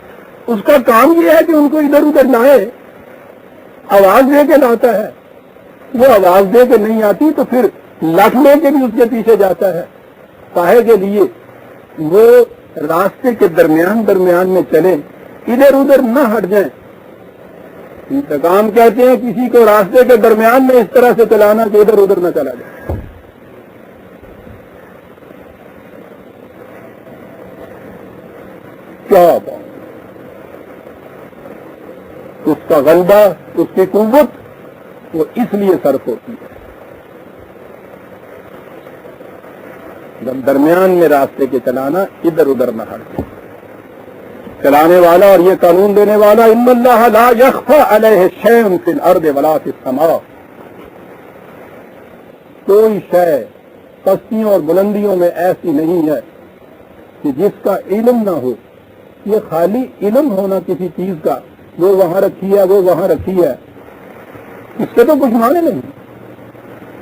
اس کا کام یہ ہے کہ ان کو ادھر ادھر لائے، آواز دے کے لاتا ہے۔ وہ آواز دے کے نہیں آتی تو پھر لٹ لے کے بھی اس کے پیچھے جاتا ہے کاہے کے لیے وہ راستے کے درمیان میں چلے، ادھر ادھر نہ ہٹ جائیں۔ انتقام کہتے ہیں کسی کو راستے کے درمیان میں اس طرح سے چلانا کہ ادھر ادھر نہ چلا جائے۔ کیا بات، اس کا غلبہ، اس کی قوت وہ اس لیے صرف ہوتی ہے جب درمیان میں راستے کے چلانا ادھر ادھر نہ ہٹے۔ چلانے والا اور یہ قانون دینے والا ان اللہ لا یخفی علیہ شیء فی الارض ولا فی السماء، کوئی شے پستیوں اور بلندیوں میں ایسی نہیں ہے کہ جس کا علم نہ ہو۔ یہ خالی علم ہونا کسی چیز کا، وہ وہاں رکھی ہے، وہ وہاں رکھی ہے، اس سے تو کچھ معنی نہیں۔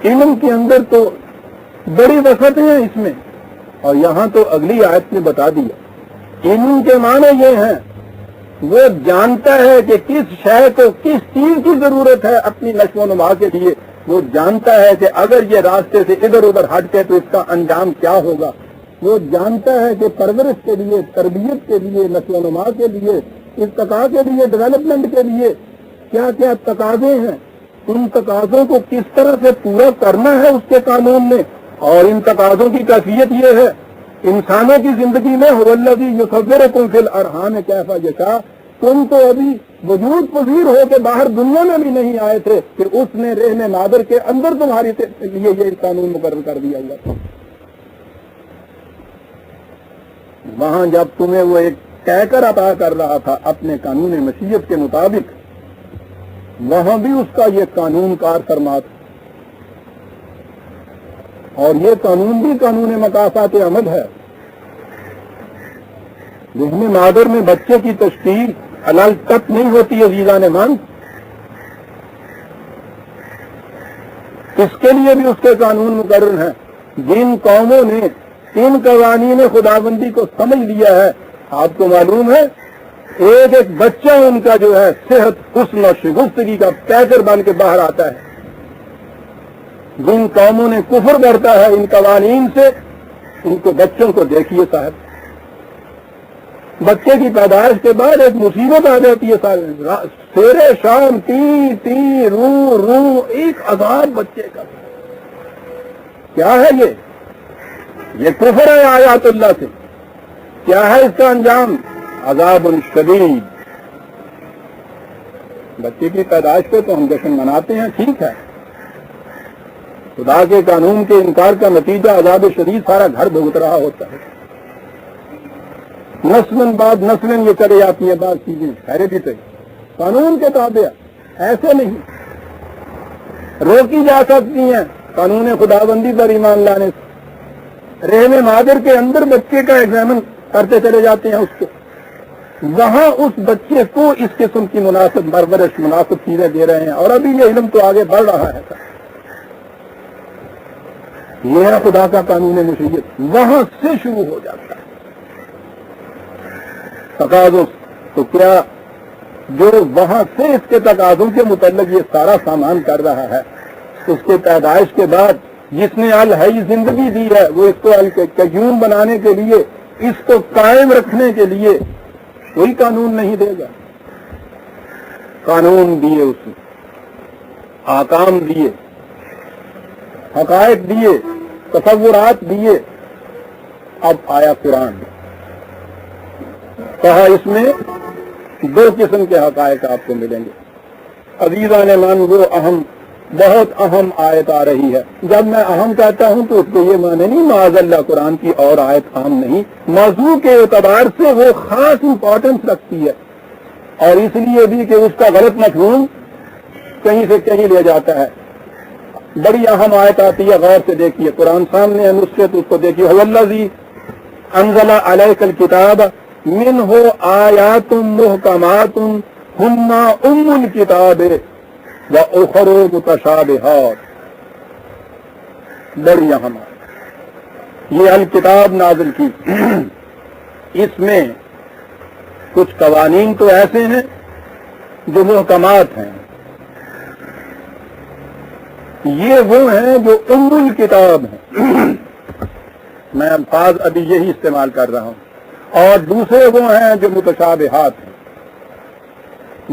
علم کے اندر تو بڑی وسعتیں ہیں اس میں، اور یہاں تو اگلی آیت نے بتا دیا۔ علم کے معنی یہ ہیں وہ جانتا ہے کہ کس شے کو کس چیز کی ضرورت ہے اپنی نشو و نما کے لیے، وہ جانتا ہے کہ اگر یہ راستے سے ادھر ادھر ہٹ کے تو اس کا انجام کیا ہوگا، وہ جانتا ہے کہ پرورش کے لیے، تربیت کے لیے، نشو و نما کے لیے، ارتقاء کے لیے، ڈیولپمنٹ کے لیے کیا کیا تقاضے ہیں، ان تقاضوں کو کس طرح سے پورا کرنا ہے اس کے قانون میں، اور ان تقاضوں کی کیفیت یہ ہے انسانوں کی زندگی میں هو الذی یصورکم فی الارحام کیف یشاء، تم تو ابھی وجود پذیر ہو کے باہر دنیا میں بھی نہیں آئے تھے کہ اس نے رحم مادر کے اندر تمہاری لیے یہ قانون مقرر کر دیا ہوا۔ وہاں جب تمہیں وہ ایک کہہ کر عطا کر رہا تھا اپنے قانون مشیت کے مطابق، وہاں بھی اس کا یہ قانون کار فرما تھا، اور یہ قانون بھی قانون مکافات عمد ہے۔ رحم مادر میں بچے کی تشکیل حلال تک نہیں ہوتی عزیزان مان، اس کے لیے بھی اس کے قانون مقرر ہیں۔ جن قوموں نے ان قوانین خداوندی کو سمجھ لیا ہے، آپ کو معلوم ہے ایک ایک بچہ ان کا جو ہے صحت، حسن اور شگفتگی کا پیکر بن کے باہر آتا ہے۔ جن قوموں نے کفر کرتا ہے ان قوانین سے، ان کو بچوں کو دیکھیے صاحب، بچے کی پیدائش کے بعد ایک مصیبت آ جاتی ہے صاحب، سیرے شام تی رو رو ایک عذاب بچے کا۔ کیا ہے یہ کفر ہے آیات اللہ سے۔ کیا ہے اس کا انجام؟ عذاب شدید۔ بچے کی پیدائش پہ تو ہم جشن مناتے ہیں، ٹھیک ہے، خدا کے قانون کے انکار کا نتیجہ عذاب شدید سارا گھر بھگت رہا ہوتا ہے۔ نسلن بعد نسلن یہ چلے جاتی ہیں بعض چیزیں، خیرے بھی صحیح، قانون کے تابع ایسے نہیں روکی جا سکتی ہیں قانون خداوندی پر ایمان لانے سے۔ رحم مادر کے اندر بچے کا ایگزامن کرتے چلے جاتے ہیں اس کو، وہاں اس بچے کو اس قسم کی مناسب پرورش، مناسب چیزیں دے رہے ہیں، اور ابھی یہ علم تو آگے بڑھ رہا ہے۔ یہ ہے خدا کا قانون مشیت، وہاں سے شروع ہو جاتا ہے تقاضوں۔ تو کیا جو وہاں سے اس کے تقاضوں کے متعلق یہ سارا سامان کر رہا ہے، اس کے پیدائش کے بعد جس نے الحی زندگی دی ہے، وہ اس کو القیوم بنانے کے لیے، اس کو قائم رکھنے کے لیے کوئی قانون نہیں دے گا؟ قانون دیے اس نے، احکام دیے، حقائق دیے، تصورات دیے۔ اب آیا قرآن، کہا اس میں دو قسم کے حقائق آپ کو ملیں گے۔ عزیزان مان، وہ اہم، بہت اہم آیت آ رہی ہے۔ جب میں اہم کہتا ہوں تو اس کو یہ معنی نہیں معاذ اللہ قرآن کی اور آیت اہم نہیں، موضوع کے اعتبار سے وہ خاص امپورٹنس رکھتی ہے، اور اس لیے بھی کہ اس کا غلط مفہوم کہیں سے کہیں لے جاتا ہے۔ بڑی اہم آیت آتی ہے، غور سے دیکھیے، قرآن سامنے ہے نسخے تو اس کو دیکھیے۔ هو الذی انزل علیک الکتاب منہ آیات محکمات ہن ام الکتاب وأخر متشابہات۔ بڑی اہم آیت، یہ الکتاب نازل کی، اس میں کچھ قوانین تو ایسے ہیں جو محکمات ہیں، یہ وہ ہیں جو ام الکتاب ہیں، میں الفاظ ابھی یہی استعمال کر رہا ہوں، اور دوسرے وہ ہیں جو متشابہات ہیں۔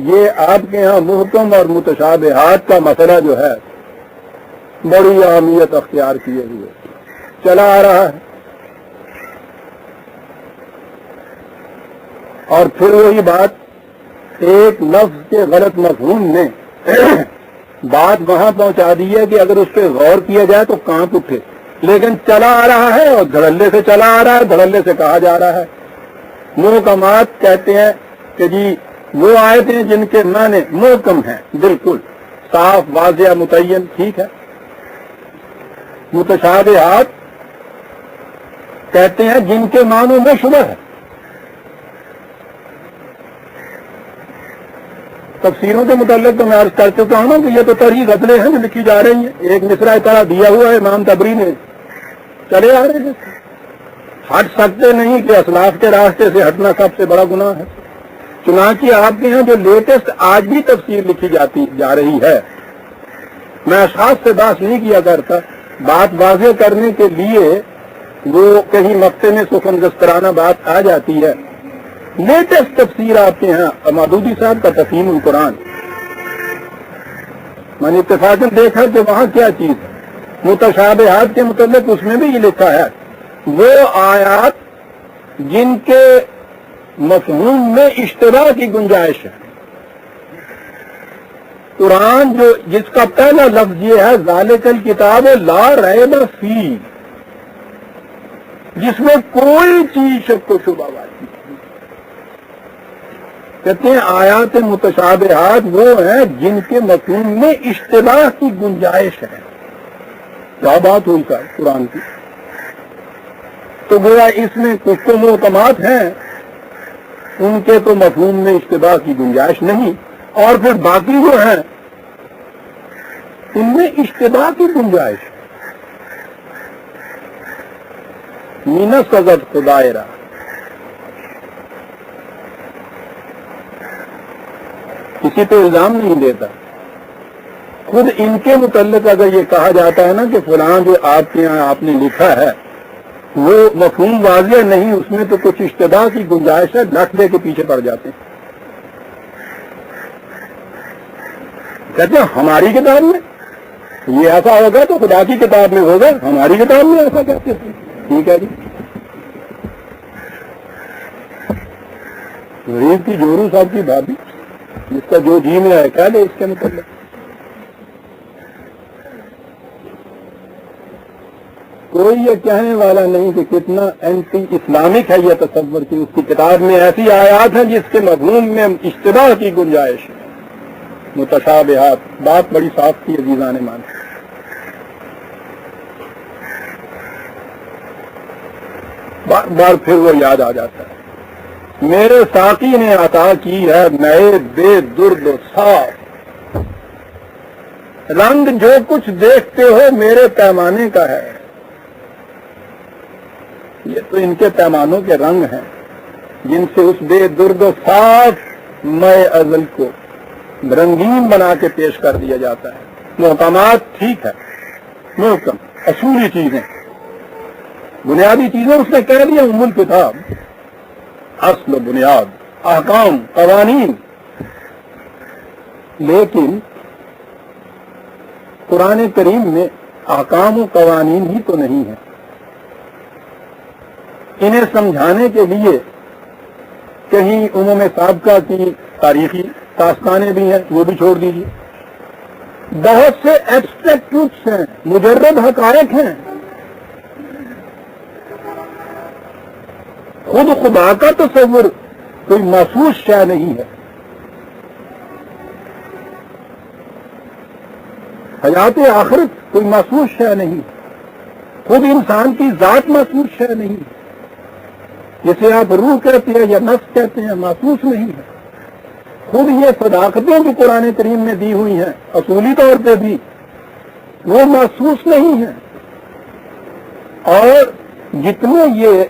یہ آپ کے ہاں محکم اور متشابہات کا مسئلہ جو ہے بڑی اہمیت اختیار کیے ہوئے چلا آ رہا ہے، اور پھر وہی بات، ایک لفظ کے غلط مفہوم نے بات وہاں پہنچا دی ہے کہ اگر اس پہ غور کیا جائے تو کانپ اٹھے، لیکن چلا آ رہا ہے اور دھڑلے سے چلا آ رہا ہے، دھڑلے سے کہا جا رہا ہے۔ محکمات کہتے ہیں کہ جی وہ آیتیں جن کے معنی محکم ہیں، بالکل صاف واضح متعین، ٹھیک ہے۔ متشابہات کہتے ہیں جن کے معنوں میں شبہ ہے۔ تفسیروں کے متعلق تو میں عرض کر چکا ہوں کہ یہ تو طرح غزلیں ہیں جو لکھی جا رہی ہیں، ایک مصرع طرح دیا ہوا ہے امام طبری نے، چلے آ رہے ہیں، ہٹ سکتے نہیں کہ اسلاف کے راستے سے ہٹنا سب سے بڑا گناہ ہے۔ چنانچہ آپ کے یہاں جو لیٹسٹ آج بھی تفسیر لکھی جا رہی ہے، میں اشخاص سے بات نہیں کیا کرتا، بات واضح کرنے کے لیے وہ کہیں مقطع میں سخن گسترانہ بات آ جاتی ہے۔ لیٹسٹ تفسیر آپ کے یہاں مودودی صاحب کا تفہیم القرآن، میں نے اتفاقاً دیکھا کہ وہاں کیا چیز ہے، متشابہات کے متعلق اس میں بھی یہ لکھا ہے وہ آیات جن کے مفہوم میں اشتباہ کی گنجائش ہے۔ قرآن جو جس کا پہلا لفظ یہ ہے ذالک الکتاب لا ریب فیہ، جس میں کوئی چیز شک و شبہ والی نہیں، کہتے ہیں آیات متشابہات وہ ہیں جن کے مفہوم میں اشتباہ کی گنجائش ہے۔ کیا بات ہوئی سر قرآن کی؟ تو گویا اس میں کچھ تو محکمات ہیں، ان کے تو مفہوم میں اشتباہ کی گنجائش نہیں، اور پھر باقی جو ہیں ان میں اشتباہ کی گنجائش۔ مین سزد خدائرہ، کسی پہ الزام نہیں دیتا، خود ان کے متعلق اگر یہ کہا جاتا ہے نا کہ فلاں جو آپ کے یہاں آپ نے لکھا ہے وہ مفہوم واضح نہیں، اس میں تو کچھ اشتباہ کی گنجائش ہے، لکھ دے کے پیچھے پڑ جاتے ہیں۔ کہتے ہیں ہماری کتاب میں یہ ایسا ہوگا تو خدا کی کتاب میں ہوگا، ہماری کتاب میں ایسا کہتے ہیں، ٹھیک ہے جی۔ غریب کی جورو صاحب کی بھابھی، جس کا جو جی میں ہے کہہ لے اس کے متعلق۔ کوئی یہ کہنے والا نہیں کہ کتنا اینٹی اسلامک ہے یہ تصور کہ اس کی کتاب میں ایسی آیات ہیں جس کے مفہوم میں اشتباہ کی گنجائش ہے۔ متشابہات، بات بڑی صاف کی عزیزان مان۔ بار بار پھر وہ یاد آ جاتا ہے، میرے ساقی نے عطا کی ہے نئے بے درد و صاف، رنگ جو کچھ دیکھتے ہو میرے پیمانے کا ہے۔ یہ تو ان کے پیمانوں کے رنگ ہیں جن سے اس بے درد و صاف میں ازل کو رنگین بنا کے پیش کر دیا جاتا ہے۔ محکمات ٹھیک ہے، محکم اصولی چیزیں، بنیادی چیزیں اس نے کہہ دیا، ام الکتاب، اصل و بنیاد، احکام، قوانین۔ لیکن قرآن کریم میں احکام و قوانین ہی تو نہیں ہے، انہیں سمجھانے کے لیے کہیں امم سابقہ کی تاریخی داستانیں بھی ہیں، وہ بھی چھوڑ دیجیے، بہت سے ایبسٹریکٹ ٹروتھس ہیں، مجرد حقائق ہیں، خود خدا کا تصور کوئی محسوس شے نہیں ہے، حیات آخرت کوئی محسوس شے نہیں، خود انسان کی ذات محسوس شے نہیں، جسے آپ روح کہتے ہیں یا نفس کہتے ہیں، محسوس نہیں ہے۔ خود یہ صداقتیں جو قرآن کریم میں دی ہوئی ہیں اصولی طور پہ بھی وہ محسوس نہیں ہیں، اور جتنے یہ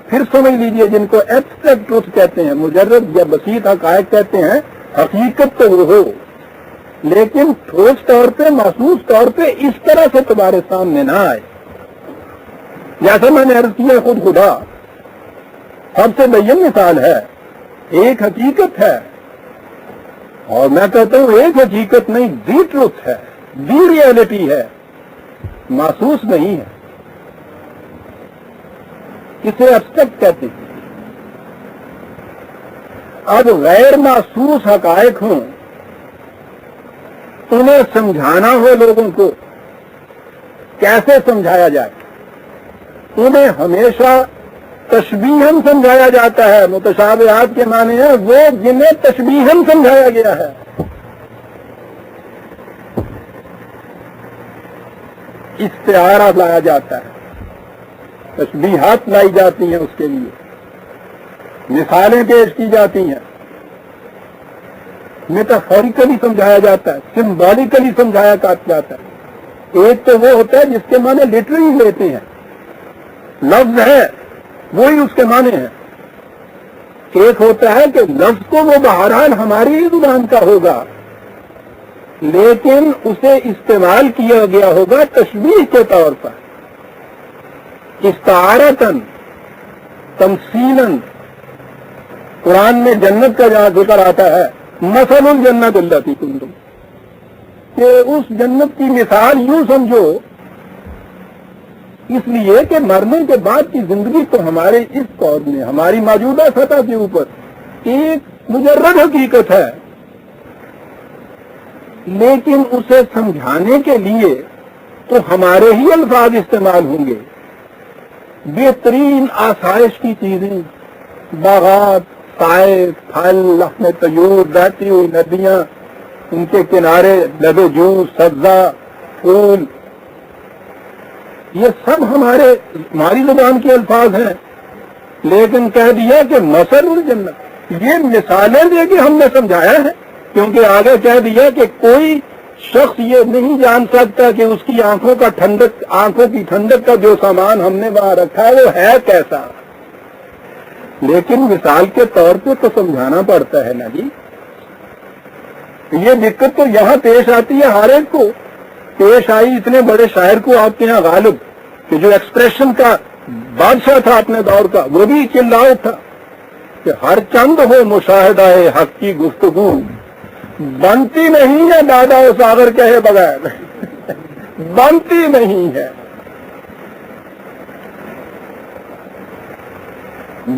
پھر سمجھ لیجئے جن کو ایبسٹریکٹ ٹروتھ کہتے ہیں، مجرد یا بسیط حقائق کہتے ہیں، حقیقت تو وہ ہو لیکن ٹھوس طور پہ محسوس طور پہ اس طرح سے تمہارے سامنے نہ آئے. جیسا میں نے عرض کیا خود خدا سب سے بین مثال ہے, ایک حقیقت ہے, اور میں کہتا ہوں ایک حقیقت نہیں, دی ٹروتھ ہے, دی ریئلٹی ہے, محسوس نہیں ہے. اسے ابسٹریکٹ کہتے ہیں. اب غیر محسوس حقائق ہوں, انہیں سمجھانا ہو لوگوں کو, کیسے سمجھایا جائے؟ انہیں ہمیشہ تشبیہاً سمجھایا جاتا ہے. متشابہات کے معنی ہیں وہ جنہیں تشبیہاً سمجھایا گیا ہے. استعارہ لایا جاتا ہے, تشبیہات لائی جاتی ہیں, اس کے لیے مثالیں پیش کی جاتی ہیں, میٹافوریکلی سمجھایا جاتا ہے, سمبولکلی سمجھایا جاتا ہے. ایک تو وہ ہوتا ہے جس کے معنی لٹرلی لیتے ہیں, لفظ ہے وہی اس کے معنی ہے. ایک ہوتا ہے کہ لفظ کو وہ بہرحال ہماری ہی زبان کا ہوگا, لیکن اسے استعمال کیا گیا ہوگا تشبیہ کے طور پر, استعارتاً, تمثیلاً. قرآن میں جنت کا جہاں ذکر آتا ہے, مثل الجنت التی کنتم, کہ اس جنت کی مثال یوں سمجھو, اس لیے کہ مرنے کے بعد کی زندگی تو ہمارے اس دور میں ہماری موجودہ سطح کے اوپر ایک مجرد حقیقت ہے, لیکن اسے سمجھانے کے لیے تو ہمارے ہی الفاظ استعمال ہوں گے. بہترین آسائش کی چیزیں, باغات, سائے, پھل, لحم طیور, بہتی ہوئی ندیاں, ان کے کنارے لبے جوس, سبزہ, پھول, یہ سب ہماری زبان کے الفاظ ہیں. لیکن کہہ دیا کہ مثل الجنت, یہ مثالیں دے کے ہم نے سمجھایا ہے, کیونکہ آگے کہہ دیا کہ کوئی شخص یہ نہیں جان سکتا کہ اس کی آنکھوں کی ٹھنڈک کا جو سامان ہم نے وہاں رکھا ہے وہ ہے کیسا. لیکن مثال کے طور پہ تو سمجھانا پڑتا ہے نا جی. یہ دقت تو یہاں پیش آتی ہے ہر ایک کو. پیش آئی اتنے بڑے شاعر کو آپ کے یہاں غالب, کہ جو ایکسپریشن کا بادشاہ تھا اپنے دور کا, وہ بھی چلاؤ تھا کہ ہر چند ہو مشاہدہ حق کی گفتگو, بنتی نہیں ہے دادا و ساغر کہے بغیر, بنتی نہیں ہے.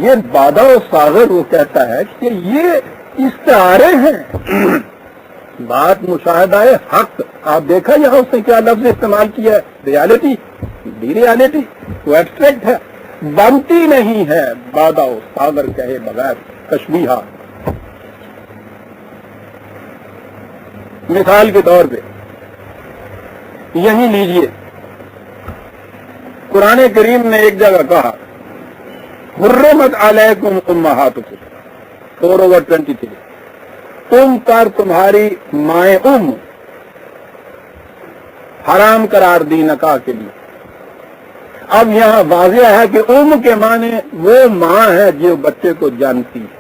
یہ دادا و ساغر وہ کہتا ہے کہ یہ استعارے ہیں. بات مشاہدہ حق, آپ دیکھا یہاں اس نے کیا لفظ استعمال کیا ہے, ریالٹی, دی ریالٹی, وہ ایبسٹریکٹ ہے, بنتی نہیں ہے دادا و ساغر کہے بغیر. تشبیہ مثال کے طور پہ یہی لیجئے, قرآن کریم نے ایک جگہ کہا حرمت علیکم امہاتکم 4/23, تم پر تمہاری مائیں حرام قرار دی نکاح کے لیے. اب یہاں واضح ہے کہ کے معنی وہ ماں ہے جو بچے کو جانتی ہے,